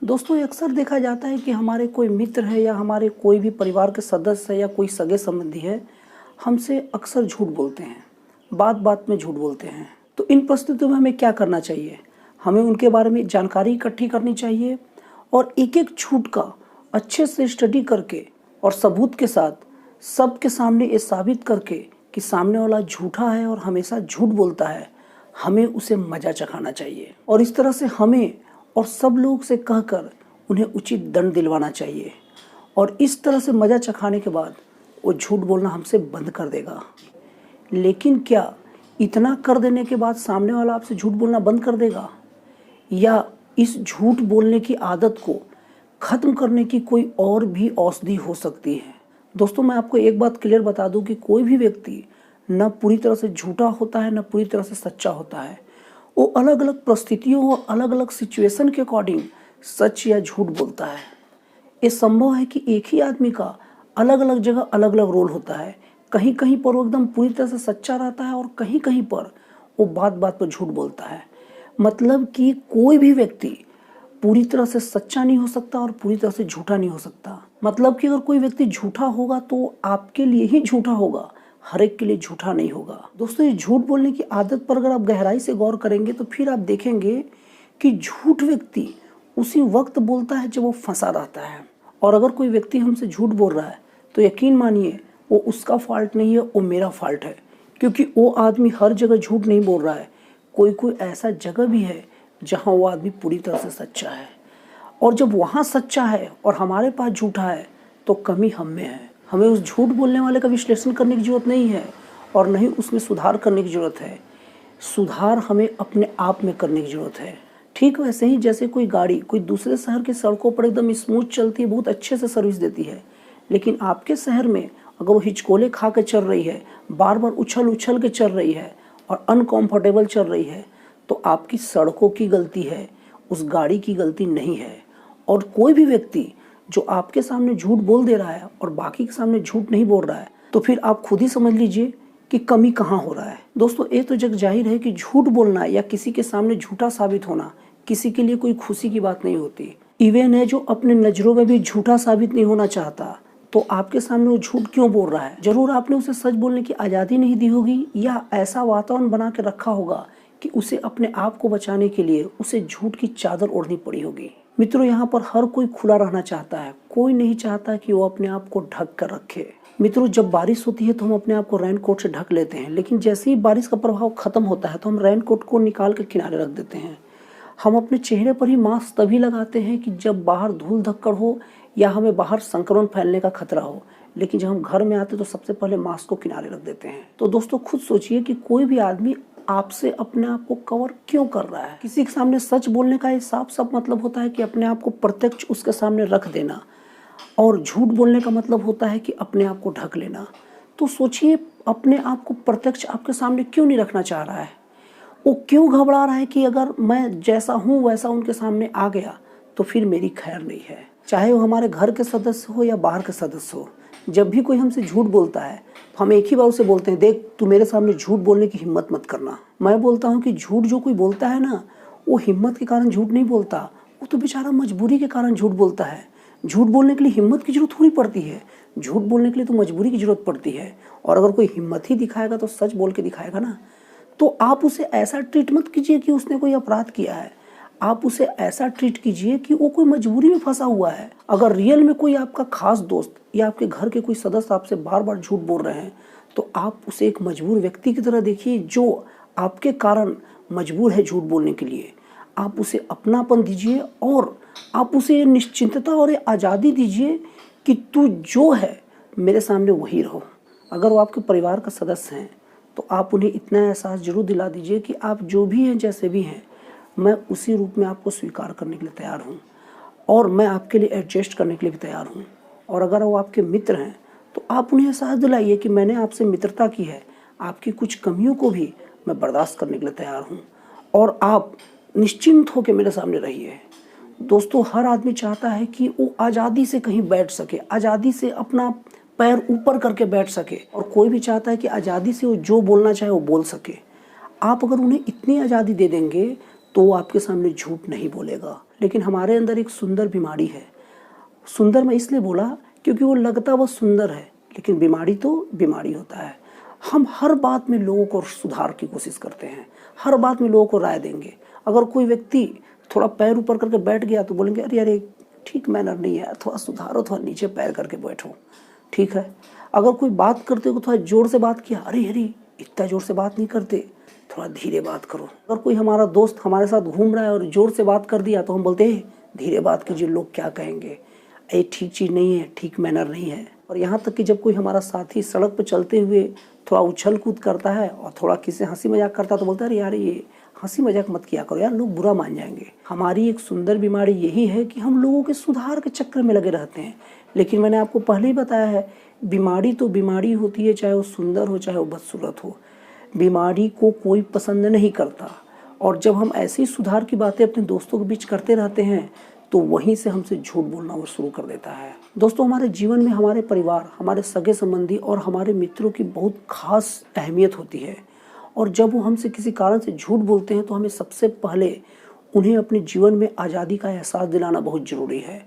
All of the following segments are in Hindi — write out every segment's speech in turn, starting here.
दोस्तों ये अक्सर देखा जाता है कि हमारे कोई मित्र है या हमारे कोई भी परिवार के सदस्य है या कोई सगे संबंधी है, हमसे अक्सर झूठ बोलते हैं, बात बात में झूठ बोलते हैं। तो इन परिस्थितियों में हमें क्या करना चाहिए? हमें उनके बारे में जानकारी इकट्ठी करनी चाहिए और एक एक झूठ का अच्छे से स्टडी करके और सबूत के साथ सबके सामने ये साबित करके कि सामने वाला झूठा है और हमेशा झूठ बोलता है, हमें उसे मजा चखाना चाहिए और इस तरह से हमें और सब लोग से कहकर उन्हें उचित दंड दिलवाना चाहिए। और इस तरह से मज़ा चखाने के बाद वो झूठ बोलना हमसे बंद कर देगा। लेकिन क्या इतना कर देने के बाद सामने वाला आपसे झूठ बोलना बंद कर देगा, या इस झूठ बोलने की आदत को ख़त्म करने की कोई और भी औषधि हो सकती है? दोस्तों मैं आपको एक बात क्लियर बता दूं कि कोई भी व्यक्ति न पूरी तरह से झूठा होता है न पूरी तरह से सच्चा होता है। वो अलग अलग परिस्थितियों और अलग अलग सिचुएशन के अकॉर्डिंग सच या झूठ बोलता है। ये संभव है कि एक ही आदमी का अलग अलग जगह अलग अलग रोल होता है। कहीं कहीं पर वो एकदम पूरी तरह से सच्चा रहता है और कहीं कहीं पर वो बात बात पर झूठ बोलता है। मतलब कि कोई भी व्यक्ति पूरी तरह से सच्चा नहीं हो सकता और पूरी तरह से झूठा नहीं हो सकता। मतलब कि अगर कोई व्यक्ति झूठा होगा तो आपके लिए ही झूठा होगा, हर एक के लिए झूठा नहीं होगा। दोस्तों ये झूठ बोलने की आदत पर अगर आप गहराई से गौर करेंगे तो फिर आप देखेंगे कि झूठ व्यक्ति उसी वक्त बोलता है जब वो फंसा रहता है। और अगर कोई व्यक्ति हमसे झूठ बोल रहा है तो यकीन मानिए वो उसका फॉल्ट नहीं है, वो मेरा फॉल्ट है। क्योंकि वो आदमी हर जगह झूठ नहीं बोल रहा है, कोई कोई ऐसा जगह भी है जहाँ वो आदमी पूरी तरह से सच्चा है। और जब वहाँ सच्चा है और हमारे पास झूठा है तो कमी हम में है। हमें उस झूठ बोलने वाले का विश्लेषण करने की ज़रूरत नहीं है और नहीं उसमें सुधार करने की ज़रूरत है। सुधार हमें अपने आप में करने की ज़रूरत है। ठीक वैसे ही जैसे कोई गाड़ी कोई दूसरे शहर की सड़कों पर एकदम स्मूथ चलती है, बहुत अच्छे से सर्विस देती है, लेकिन आपके शहर में अगर वो हिचकोले खा के चल रही है, बार बार उछल उछल के चल रही है और अनकम्फर्टेबल चल रही है, तो आपकी सड़कों की गलती है, उस गाड़ी की गलती नहीं है। और कोई भी व्यक्ति जो आपके सामने झूठ बोल दे रहा है और बाकी के सामने झूठ नहीं बोल रहा है, तो फिर आप खुद ही समझ लीजिए कि कमी कहाँ हो रहा है। दोस्तों ये तो जग जाहिर है कि झूठ बोलना या किसी के सामने झूठा साबित होना किसी के लिए कोई खुशी की बात नहीं होती। इवन है जो अपने नज़रों में भी झूठा साबित नहीं होना चाहता, तो आपके सामने वो झूठ क्यों बोल रहा है? जरूर आपने उसे सच बोलने की आज़ादी नहीं दी होगी या ऐसा वातावरण बना के रखा होगा कि उसे अपने आप को बचाने के लिए उसे झूठ की चादर ओढ़नी पड़ी होगी। मित्रों यहाँ पर हर कोई खुला रहना चाहता है, कोई नहीं चाहता कि वो अपने आप को ढक कर रखे। मित्रों जब बारिश होती है तो हम अपने आप को रेनकोट से ढक लेते हैं, लेकिन जैसे ही बारिश का प्रभाव खत्म होता है तो हम रेनकोट को निकाल कर किनारे रख देते हैं। हम अपने चेहरे पर ही मास्क तभी लगाते हैं कि जब बाहर धूल धक्कड़ हो या हमें बाहर संक्रमण फैलने का खतरा हो, लेकिन जब हम घर में आते तो सबसे पहले मास्क को किनारे रख देते हैं। तो दोस्तों खुद सोचिए कि कोई भी आदमी आपसे अपने आप को कवर क्यों कर रहा है? किसी के सामने सच बोलने का साफ साफ मतलब होता है कि अपने आप को प्रत्यक्ष उसके सामने रख देना, और झूठ बोलने का मतलब होता है कि अपने आप को ढक लेना। तो सोचिए अपने आप को प्रत्यक्ष आपके सामने क्यों नहीं रखना चाह रहा है? वो क्यों घबरा रहा है कि अगर मैं जैसा हूँ वैसा उनके सामने आ गया तो फिर मेरी खैर नहीं है? चाहे वो हमारे घर के सदस्य हो या बाहर के सदस्य हो, जब भी कोई हमसे झूठ बोलता है तो हम एक ही बार उसे बोलते हैं, देख तू मेरे सामने झूठ बोलने की हिम्मत मत करना। मैं बोलता हूँ कि झूठ जो कोई बोलता है ना, वो हिम्मत के कारण झूठ नहीं बोलता, वो तो बेचारा मजबूरी के कारण झूठ बोलता है। झूठ बोलने के लिए हिम्मत की जरूरत थोड़ी पड़ती है, झूठ बोलने के लिए तो मजबूरी की जरूरत पड़ती है। और अगर कोई हिम्मत ही दिखाएगा तो सच बोल के दिखाएगा ना। तो आप उसे ऐसा ट्रीट मत कीजिए कि उसने कोई अपराध किया है, आप उसे ऐसा ट्रीट कीजिए कि वो कोई मजबूरी में फंसा हुआ है। अगर रियल में कोई आपका खास दोस्त या आपके घर के कोई सदस्य आपसे बार बार झूठ बोल रहे हैं तो आप उसे एक मजबूर व्यक्ति की तरह देखिए जो आपके कारण मजबूर है झूठ बोलने के लिए। आप उसे अपनापन दीजिए और आप उसे निश्चिंतता और आज़ादी दीजिए कि तू जो है मेरे सामने वही रहो। अगर वो आपके परिवार का सदस्य हैं तो आप उन्हें इतना एहसास जरूर दिला दीजिए कि आप जो भी हैं जैसे भी हैं, मैं उसी रूप में आपको स्वीकार करने के लिए तैयार हूँ और मैं आपके लिए एडजस्ट करने के लिए भी तैयार हूँ। और अगर वो आपके मित्र हैं तो आप उन्हें एहसास दिलाइए कि मैंने आपसे मित्रता की है, आपकी कुछ कमियों को भी मैं बर्दाश्त करने के लिए तैयार हूँ और आप निश्चिंत होकर मेरे सामने रहिए। दोस्तों हर आदमी चाहता है कि वो आज़ादी से कहीं बैठ सके, आज़ादी से अपना पैर ऊपर करके बैठ सके, और कोई भी चाहता है कि आज़ादी से वो जो बोलना चाहे वो बोल सके। आप अगर उन्हें इतनी आज़ादी दे देंगे तो वो आपके सामने झूठ नहीं बोलेगा। लेकिन हमारे अंदर एक सुंदर बीमारी है। सुंदर मैं इसलिए बोला क्योंकि वो लगता वो सुंदर है, लेकिन बीमारी तो बीमारी होता है। हम हर बात में लोगों को सुधार की कोशिश करते हैं, हर बात में लोगों को राय देंगे। अगर कोई व्यक्ति थोड़ा पैर ऊपर करके बैठ गया तो बोलेंगे अरे अरे ठीक मैनर नहीं है, थोड़ा सुधारो, थोड़ा नीचे पैर करके बैठो, ठीक है। अगर कोई बात करते हो थोड़ा जोर से बात किया, अरे अरे इतना जोर से बात नहीं करते, थोड़ा धीरे बात करो। अगर कोई हमारा दोस्त हमारे साथ घूम रहा है और जोर से बात कर दिया तो हम बोलते हैं धीरे बात कीजिए, लोग क्या कहेंगे, ये ठीक चीज़ नहीं है, ठीक मैनर नहीं है। और यहाँ तक कि जब कोई हमारा साथी सड़क पर चलते हुए थोड़ा उछल कूद करता है और थोड़ा किसी हंसी मजाक करता है तो बोलता है अरे यार ये हंसी मजाक मत किया करो यार, लोग बुरा मान जाएंगे। हमारी एक सुंदर बीमारी यही है कि हम लोगों के सुधार के चक्कर में लगे रहते हैं। लेकिन मैंने आपको पहले ही बताया है, बीमारी तो बीमारी होती है, चाहे वो सुंदर हो चाहे वो बदसूरत हो। बीमारी को कोई पसंद नहीं करता। और जब हम ऐसी सुधार की बातें अपने दोस्तों के बीच करते रहते हैं तो वहीं से हमसे झूठ बोलना वो शुरू कर देता है। दोस्तों, हमारे जीवन में हमारे परिवार, हमारे सगे संबंधी और हमारे मित्रों की बहुत खास अहमियत होती है। और जब वो हमसे किसी कारण से झूठ बोलते हैं तो हमें सबसे पहले उन्हें अपने जीवन में आज़ादी का एहसास दिलाना बहुत ज़रूरी है।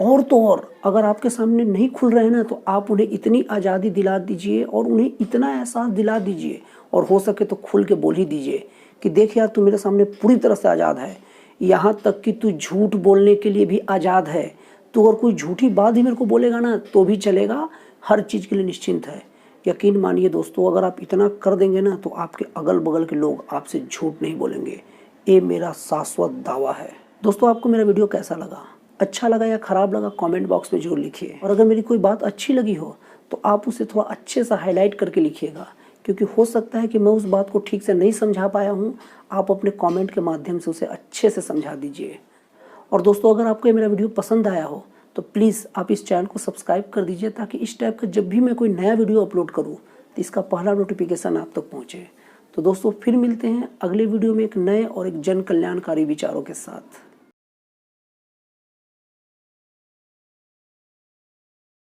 और तो और अगर आपके सामने नहीं खुल रहे हैं ना तो आप उन्हें इतनी आज़ादी दिला दीजिए और उन्हें इतना एहसास दिला दीजिए, और हो सके तो खुल के बोल ही दीजिए कि देख यार तू मेरे सामने पूरी तरह से आज़ाद है, यहाँ तक कि तू झूठ बोलने के लिए भी आज़ाद है। तो अगर कोई झूठी बात ही मेरे को बोलेगा ना तो भी चलेगा, हर चीज़ के लिए निश्चिंत है। यकीन मानिए दोस्तों, अगर आप इतना कर देंगे ना तो आपके अगल बगल के लोग आपसे झूठ नहीं बोलेंगे। ये मेरा शाश्वत दावा है। दोस्तों, आपको मेरा वीडियो कैसा लगा, अच्छा लगा या ख़राब लगा, कमेंट बॉक्स में जरूर लिखिए। और अगर मेरी कोई बात अच्छी लगी हो तो आप उसे थोड़ा अच्छे से हाईलाइट करके लिखिएगा, क्योंकि हो सकता है कि मैं उस बात को ठीक से नहीं समझा पाया हूँ। आप अपने कमेंट के माध्यम से उसे अच्छे से समझा दीजिए। और दोस्तों, अगर आपको ये मेरा वीडियो पसंद आया हो तो प्लीज़ आप इस चैनल को सब्सक्राइब कर दीजिए, ताकि इस टाइप का जब भी मैं कोई नया वीडियो अपलोड करूँ तो इसका पहला नोटिफिकेशन आप तक पहुँचे। तो दोस्तों, फिर मिलते हैं अगले वीडियो में एक नए और एक जन कल्याणकारी विचारों के साथ।